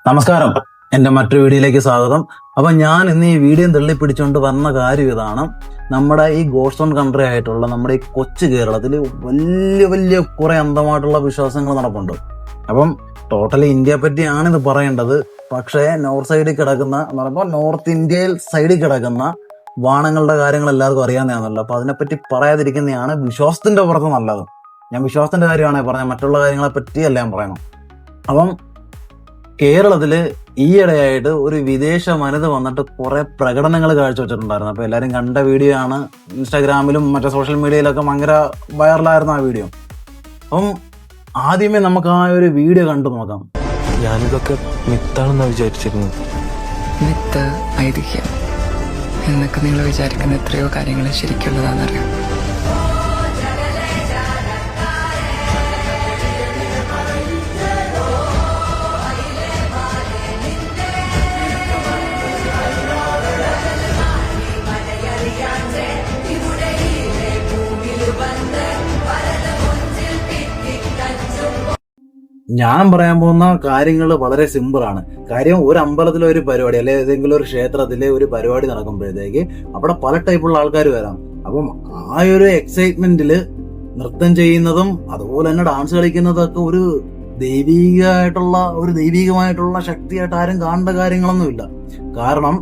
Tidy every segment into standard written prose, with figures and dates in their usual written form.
നമസ്കാരം, എൻ്റെ മറ്റൊരു വീഡിയോയിലേക്ക് സ്വാഗതം. അപ്പം ഞാൻ ഇന്ന് ഈ വീഡിയോ തള്ളിപ്പിടിച്ചുകൊണ്ട് വന്ന കാര്യം ഇതാണ്. നമ്മുടെ ഈ ഗോഡ്സ് ഓൺ കൺട്രി ആയിട്ടുള്ള നമ്മുടെ ഈ കൊച്ചു കേരളത്തിൽ വലിയ വലിയ കുറേ അന്ധമായിട്ടുള്ള വിശ്വാസങ്ങൾ നടപ്പുണ്ട്. അപ്പം ടോട്ടലി ഇന്ത്യയെ പറ്റിയാണ് ഇത് പറയേണ്ടത്. പക്ഷേ നോർത്ത് സൈഡിൽ കിടക്കുന്ന എന്ന് പറയുമ്പോൾ നോർത്ത് ഇന്ത്യയിൽ സൈഡിൽ കിടക്കുന്ന വാണങ്ങളുടെ കാര്യങ്ങൾ എല്ലാവർക്കും അറിയാവുന്നതാണല്ലോ. അപ്പം അതിനെപ്പറ്റി പറയാതിരിക്കുന്നതാണ് വിശ്വാസത്തിൻ്റെ പുറത്ത് നല്ലത്. ഞാൻ വിശ്വാസത്തിൻ്റെ കാര്യമാണ് പറഞ്ഞത്, മറ്റുള്ള കാര്യങ്ങളെ പറ്റിയല്ല ഞാൻ പറയണം. അപ്പം കേരളത്തിൽ ഈയിടെയായിട്ട് ഒരു വിദേശ വനിത വന്നിട്ട് കുറെ പ്രകടനങ്ങൾ കാഴ്ചവെച്ചിട്ടുണ്ടായിരുന്നു. അപ്പോൾ എല്ലാവരും കണ്ട വീഡിയോ ആണ്. ഇൻസ്റ്റാഗ്രാമിലും മറ്റേ സോഷ്യൽ മീഡിയയിലൊക്കെ ഭയങ്കര വൈറലായിരുന്നു ആ വീഡിയോ. അപ്പം ആദ്യമേ നമുക്ക് ആ ഒരു വീഡിയോ കണ്ടു നോക്കാം. ഞാനിതൊക്കെ മിത്താണെന്നാണ് വിചാരിച്ചിരുന്നത്. മിത്ത്, ഐതിഹ്യം എന്നൊക്കെ നിങ്ങൾ വിചാരിക്കുന്ന എത്രയോ കാര്യങ്ങൾ ശരിക്കുള്ളതാണെന്നറിയാം. ഞാൻ പറയാൻ പോകുന്ന കാര്യങ്ങൾ വളരെ സിമ്പിളാണ്. കാര്യം ഒരു അമ്പലത്തിലെ ഒരു പരിപാടി അല്ലെ ഏതെങ്കിലും ഒരു ക്ഷേത്രത്തിലെ ഒരു പരിപാടി നടക്കുമ്പോഴത്തേക്ക് അവിടെ പല ടൈപ്പുള്ള ആൾക്കാർ വരാം. അപ്പം ആ ഒരു എക്സൈറ്റ്മെന്റിൽ നൃത്തം ചെയ്യുന്നതും അതുപോലെ തന്നെ ഡാൻസ് കളിക്കുന്നതും ഒക്കെ ഒരു ദൈവീകമായിട്ടുള്ള ശക്തിയായിട്ട് ആരും കാണേണ്ട കാര്യങ്ങളൊന്നുമില്ല. കാരണം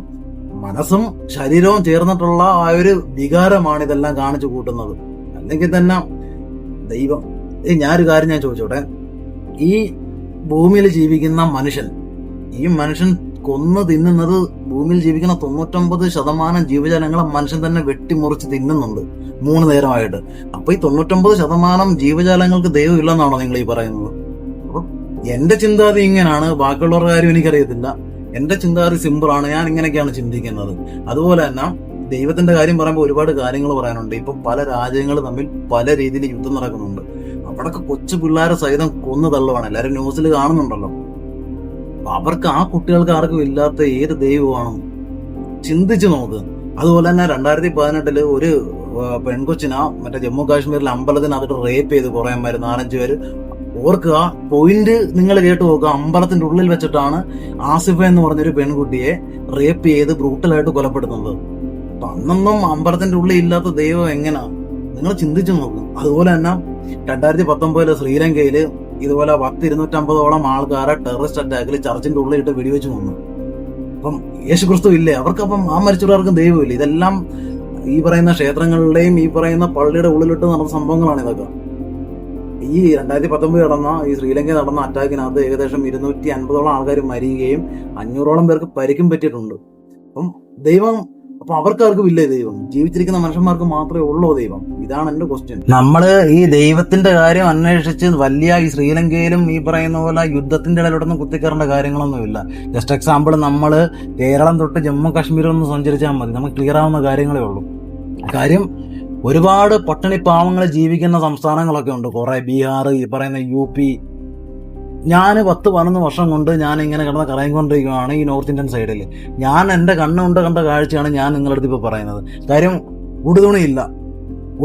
മനസ്സും ശരീരവും ചേർന്നിട്ടുള്ള ആ ഒരു വികാരമാണ് ഇതെല്ലാം കാണിച്ചു കൂട്ടുന്നത്. അല്ലെങ്കിൽ തന്നെ ദൈവം ഞാനൊരു കാര്യം ഞാൻ ചോദിച്ചോട്ടെ, ഈ ഭൂമിയിൽ ജീവിക്കുന്ന ഈ മനുഷ്യൻ കൊന്നു തിന്നുന്നത് ഭൂമിയിൽ ജീവിക്കുന്ന 99% ജീവജാലങ്ങളെ മനുഷ്യൻ തന്നെ വെട്ടിമുറിച്ച് തിന്നുന്നുണ്ട് 3 നേരമായിട്ട്. അപ്പൊ ഈ 99% ജീവജാലങ്ങൾക്ക് ദൈവം ഇല്ലെന്നാണോ നിങ്ങൾ ഈ പറയുന്നത്? അപ്പൊ എന്റെ ചിന്താഗതി ഇങ്ങനെയാണ്, ബാക്കിയുള്ളവരുടെ കാര്യം എനിക്കറിയത്തില്ല. എന്റെ ചിന്താഗതി സിമ്പിളാണ്, ഞാൻ ഇങ്ങനെയൊക്കെയാണ് ചിന്തിക്കുന്നത്. അതുപോലെ തന്നെ ദൈവത്തിന്റെ കാര്യം പറയുമ്പോൾ ഒരുപാട് കാര്യങ്ങൾ പറയാനുണ്ട്. ഇപ്പൊ പല രാജ്യങ്ങൾ തമ്മിൽ പല രീതിയിൽ യുദ്ധം നടക്കുന്നുണ്ട്. അവിടൊക്കെ കൊച്ചു പിള്ളേരെ സഹിതം കൊന്നു തള്ളുവാണ്, എല്ലാവരും ന്യൂസിൽ കാണുന്നുണ്ടല്ലോ. അവർക്ക് ആ കുട്ടികൾക്ക് ആർക്കും ഇല്ലാത്ത ഏത് ദൈവമാണ് ചിന്തിച്ചു നോക്ക്. അതുപോലെ തന്നെ 2018 ഒരു പെൺകൊച്ചിനാ മറ്റേ ജമ്മു കാശ്മീരിലെ അമ്പലത്തിനകത്ത് റേപ്പ് ചെയ്ത് കുറെ 4-5 പേര്. ഓർക്കുക, പോയിന്റ് നിങ്ങൾ കേട്ട് നോക്കുക, അമ്പലത്തിന്റെ ഉള്ളിൽ വെച്ചിട്ടാണ് ആസിഫ എന്ന് പറഞ്ഞൊരു പെൺകുട്ടിയെ റേപ്പ് ചെയ്ത് ബ്രൂട്ടലായിട്ട് കൊലപ്പെടുത്തുന്നത്. അപ്പൊ അന്നൊന്നും അമ്പലത്തിന്റെ ഉള്ളിൽ ഇല്ലാത്ത ദൈവം എങ്ങനെയാ, നിങ്ങൾ ചിന്തിച്ചു നോക്കും. അതുപോലെ തന്നെ 2019 ശ്രീലങ്കയില് ഇതുപോലെ 250-250 ആൾക്കാരെ ടെററിസ്റ്റ് അറ്റാക്കിൽ ചർച്ചിന്റെ ഉള്ളിലിട്ട് വെടിവെച്ച് കൊന്നു. അപ്പം യേശുക്രിസ്തു ഇല്ലേ അവർക്ക്? അപ്പം ആ മരിച്ചവർക്ക് ദൈവമില്ല. ഇതെല്ലാം ഈ പറയുന്ന ക്ഷേത്രങ്ങളുടെയും ഈ പറയുന്ന പള്ളിയുടെ ഉള്ളിലിട്ട് നടന്ന സംഭവങ്ങളാണ് ഇതൊക്കെ. ഈ 2019 നടന്ന ഈ ശ്രീലങ്കയിൽ നടന്ന അറ്റാക്കിനകത്ത് ഏകദേശം 250 ആൾക്കാർ മരിക്കുകയും 500 പേർക്ക് പരിക്കും പറ്റിയിട്ടുണ്ട്. അപ്പം ദൈവം, അപ്പൊ അവർക്കാർക്കും ഇല്ലേ ദൈവം? ജീവിച്ചിരിക്കുന്ന മനുഷ്യന്മാർക്ക് മാത്രമേ ഉള്ളൂ ദൈവം? ഇതാണ് എന്റെ ക്വസ്റ്റ്യൻ. നമ്മള് ഈ ദൈവത്തിന്റെ കാര്യം അന്വേഷിച്ച് വലിയ ഈ ശ്രീലങ്കയിലും ഈ പറയുന്ന പോലെ യുദ്ധത്തിന്റെ ഇടയിലൊന്നും കുത്തിക്കറേണ്ട കാര്യങ്ങളൊന്നുമില്ല. ജസ്റ്റ് എക്സാമ്പിൾ, നമ്മള് കേരളം തൊട്ട് ജമ്മു കാശ്മീർ ഒന്ന് സഞ്ചരിച്ചാൽ മതി, നമുക്ക് ക്ലിയർ ആവുന്ന കാര്യങ്ങളേ ഉള്ളൂ. കാര്യം ഒരുപാട് പട്ടിണി പാവങ്ങൾ ജീവിക്കുന്ന സംസ്ഥാനങ്ങളൊക്കെ ഉണ്ട്, കുറെ ബീഹാർ, ഈ പറയുന്ന UP. ഞാൻ 10-11 വർഷം കൊണ്ട് ഞാൻ ഇങ്ങനെ കിടന്ന് കറങ്ങിക്കൊണ്ടിരിക്കുകയാണ് ഈ നോർത്ത് ഇന്ത്യൻ സൈഡിൽ. ഞാൻ എൻ്റെ കണ്ണുകൊണ്ട് കണ്ട കാഴ്ചയാണ് ഞാൻ നിങ്ങളുടെ അടുത്ത് ഇപ്പോൾ പറയുന്നത്. കാര്യം ഉടുതുണിയില്ല,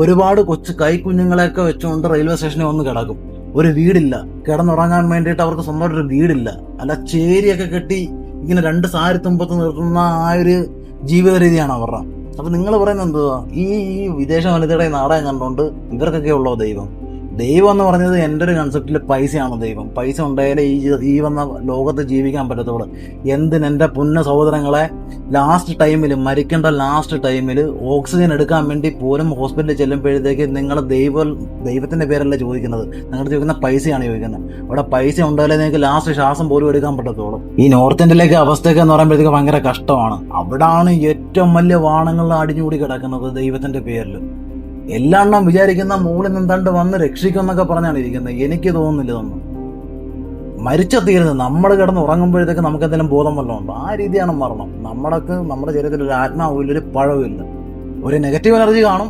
ഒരുപാട് കൊച്ചു കൈക്കുഞ്ഞുങ്ങളെയൊക്കെ വെച്ചുകൊണ്ട് റെയിൽവേ സ്റ്റേഷനിൽ വന്ന് കിടക്കും. ഒരു വീടില്ല, കിടന്നുറങ്ങാൻ വേണ്ടിയിട്ട് അവർക്ക് സ്വന്തമായിട്ടൊരു വീടില്ല. അല്ല ചേരിയൊക്കെ കെട്ടി ഇങ്ങനെ 2 സാരി തുമ്പത്ത് നിർത്തുന്ന ആ ഒരു ജീവിത രീതിയാണ് അവരുടെ. അപ്പൊ നിങ്ങൾ പറയുന്നത് എന്തുവാ? ഈ വിദേശ വനിതയുടെ നാടകം കണ്ടുകൊണ്ട് ഇവർക്കൊക്കെ ഉള്ളോ ദൈവം? ദൈവം എന്ന് പറഞ്ഞത് എൻ്റെ ഒരു കൺസെപ്റ്റിൽ പൈസയാണ് ദൈവം. പൈസ ഉണ്ടായാലേ ഈ വന്ന ലോകത്ത് ജീവിക്കാൻ പറ്റത്തുള്ളൂ. എന്തിനെൻ്റെ പുണ്യ സഹോദരങ്ങളെ, ലാസ്റ്റ് ടൈമിൽ മരിക്കേണ്ട ലാസ്റ്റ് ടൈമിൽ ഓക്സിജൻ എടുക്കാൻ വേണ്ടി പോലും ഹോസ്പിറ്റലിൽ ചെല്ലുമ്പോഴത്തേക്ക് നിങ്ങൾ ദൈവത്തിന്റെ പേരല്ല ചോദിക്കുന്നത്, നിങ്ങൾ ചോദിക്കുന്ന പൈസയാണ് ചോദിക്കുന്നത്. അവിടെ പൈസ ഉണ്ടായാലേ നിങ്ങൾക്ക് ലാസ്റ്റ് ശ്വാസം പോലും എടുക്കാൻ പറ്റത്തുള്ളൂ. ഈ നോർത്ത് ഇന്ത്യയിലേക്ക് അവസ്ഥയൊക്കെ എന്ന് പറയുമ്പോഴത്തേക്ക് ഭയങ്കര കഷ്ടമാണ്. അവിടാണ് ഏറ്റവും വലിയ വാണങ്ങളിൽ അടിഞ്ഞുകൂടി കിടക്കുന്നത് ദൈവത്തിന്റെ പേരിൽ. എല്ലാം വിചാരിക്കുന്ന മൂളിൽ നിന്നാണ്ട് വന്ന് രക്ഷിക്കുമെന്നൊക്കെ പറഞ്ഞാണ് ഇരിക്കുന്നത്. എനിക്ക് തോന്നുന്നില്ല ഇതൊന്നും. മരിച്ച തീരുന്നത് നമ്മൾ കിടന്ന് ഉറങ്ങുമ്പോഴത്തേക്ക് നമുക്ക് എന്തെങ്കിലും ബോധം വല്ലതും ഉണ്ടോ? ആ രീതിയാണ് മരണം. നമ്മുടെ ശരീരത്തിൽ ഒരു ആത്മാവില്ല, ഒരു പഴവില്ല. ഒരു നെഗറ്റീവ് എനർജി കാണും,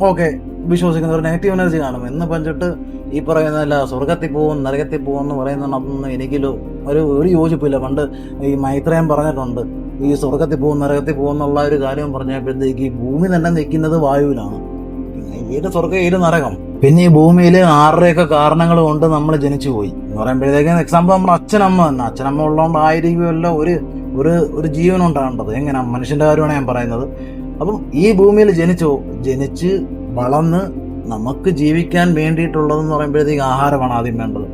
ഓക്കെ, വിശ്വസിക്കുന്ന ഒരു നെഗറ്റീവ് എനർജി കാണും. എന്ന് പറഞ്ഞിട്ട് ഈ പറയുന്നതല്ല സ്വർഗത്തിൽ പോകും നരകത്തിൽ പോകും എന്ന് പറയുന്നതൊന്നും എനിക്കൊരു ഒരു യോജിപ്പില്ല. പണ്ട് ഈ മൈത്രേയൻ പറഞ്ഞിട്ടുണ്ട്, ഈ സ്വർഗത്തിൽ പോകും നരകത്തിൽ പോകും എന്നുള്ള ഒരു കാര്യം പറഞ്ഞപ്പോഴത്തേക്ക് ഭൂമി തന്നെ നിൽക്കുന്നത് വായുവിലാണ്. ഏത് സ്വർഗ്ഗം ഏത് നരകം. പിന്നെ ഈ ഭൂമിയിൽ ആരുടെയൊക്കെ കാരണങ്ങൾ കൊണ്ട് നമ്മൾ ജനിച്ചു പോയി എന്ന് പറയുമ്പോഴത്തേക്കും എക്സാമ്പിൾ നമ്മുടെ അച്ഛനമ്മ തന്നെ. അച്ഛനമ്മ ഉള്ളതുകൊണ്ടായിരിക്കുമല്ലോ ഒരു ജീവൻ ഉണ്ടാകേണ്ടത്. എങ്ങനെ മനുഷ്യന്റെ കാര്യമാണ് ഞാൻ പറയുന്നത്. അപ്പം ഈ ഭൂമിയിൽ ജനിച്ച് വളർന്ന് നമുക്ക് ജീവിക്കാൻ വേണ്ടിയിട്ടുള്ളതെന്ന് പറയുമ്പോഴത്തേക്ക് ആഹാരമാണ് ആദ്യം വേണ്ടത്.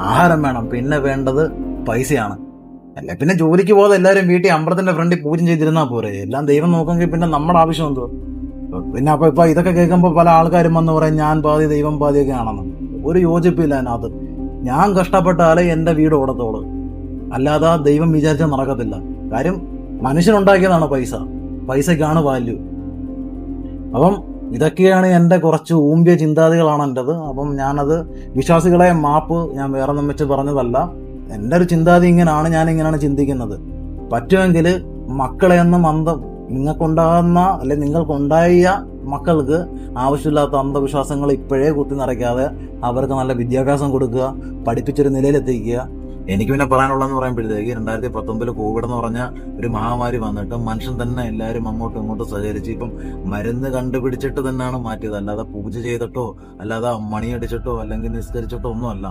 ആഹാരം വേണം, പിന്നെ വേണ്ടത് പൈസയാണ്. അല്ല പിന്നെ ജോലിക്ക് പോകാതെ എല്ലാവരും വീട്ടിൽ അമ്പലത്തിന്റെ ഫ്രണ്ടിൽ പൂജ ചെയ്തിരുന്നാൽ പോരെ. എല്ലാം ദൈവം നോക്കെങ്കിൽ പിന്നെ നമ്മുടെ ആവശ്യം എന്തോ. പിന്നെ ഇപ്പൊ ഇതൊക്കെ കേൾക്കുമ്പോൾ പല ആൾക്കാരും വന്ന് പറയും ഞാൻ പാതി ദൈവം പാതിയൊക്കെ ആണെന്ന്. ഒരു യോജിപ്പില്ല അതിനകത്ത്. ഞാൻ കഷ്ടപ്പെട്ടാലേ എന്റെ വീട് ഓടത്തോളൂ, അല്ലാതെ ദൈവം വിചാരിച്ചാൽ നടക്കത്തില്ല. കാര്യം മനുഷ്യനുണ്ടാക്കിയതാണ് പൈസക്കാണ് വാല്യൂ. അപ്പം ഇതൊക്കെയാണ് എൻ്റെ കുറച്ച് ഊമ്പിയ ചിന്താതികളാണ് എൻ്റെത്. അപ്പം ഞാനത് വിശ്വാസികളെ മാപ്പ് ഞാൻ വേറെ ഒന്നും വെച്ച് പറഞ്ഞതല്ല. എൻ്റെ ഒരു ചിന്താതി ഇങ്ങനെയാണ്, ഞാൻ ഇങ്ങനെയാണ് ചിന്തിക്കുന്നത്. പറ്റുമെങ്കിൽ മക്കളെ ഒന്നും നിങ്ങൾക്കുണ്ടാകുന്ന അല്ലെ നിങ്ങൾക്കുണ്ടായ മക്കൾക്ക് ആവശ്യമില്ലാത്ത അന്ധവിശ്വാസങ്ങൾ ഇപ്പോഴേ കുത്തി നിറയ്ക്കാതെ അവർക്ക് നല്ല വിദ്യാഭ്യാസം കൊടുക്കുക, പഠിപ്പിച്ചൊരു നിലയിലെത്തിക്കുക. എനിക്ക് പിന്നെ പറയാനുള്ളതെന്ന് പറയുമ്പോഴത്തേക്ക് 2019 കോവിഡ് എന്ന് പറഞ്ഞ ഒരു മഹാമാരി വന്നിട്ട് മനുഷ്യൻ തന്നെ എല്ലാവരും അങ്ങോട്ടും ഇങ്ങോട്ടും സഹകരിച്ച് ഇപ്പം മരുന്ന് കണ്ടുപിടിച്ചിട്ട് തന്നെയാണ് മാറ്റിയത്. അല്ലാതെ പൂജ ചെയ്തിട്ടോ അല്ലാതെ മണിയടിച്ചിട്ടോ അല്ലെങ്കിൽ നിസ്കരിച്ചിട്ടോ ഒന്നുമല്ല.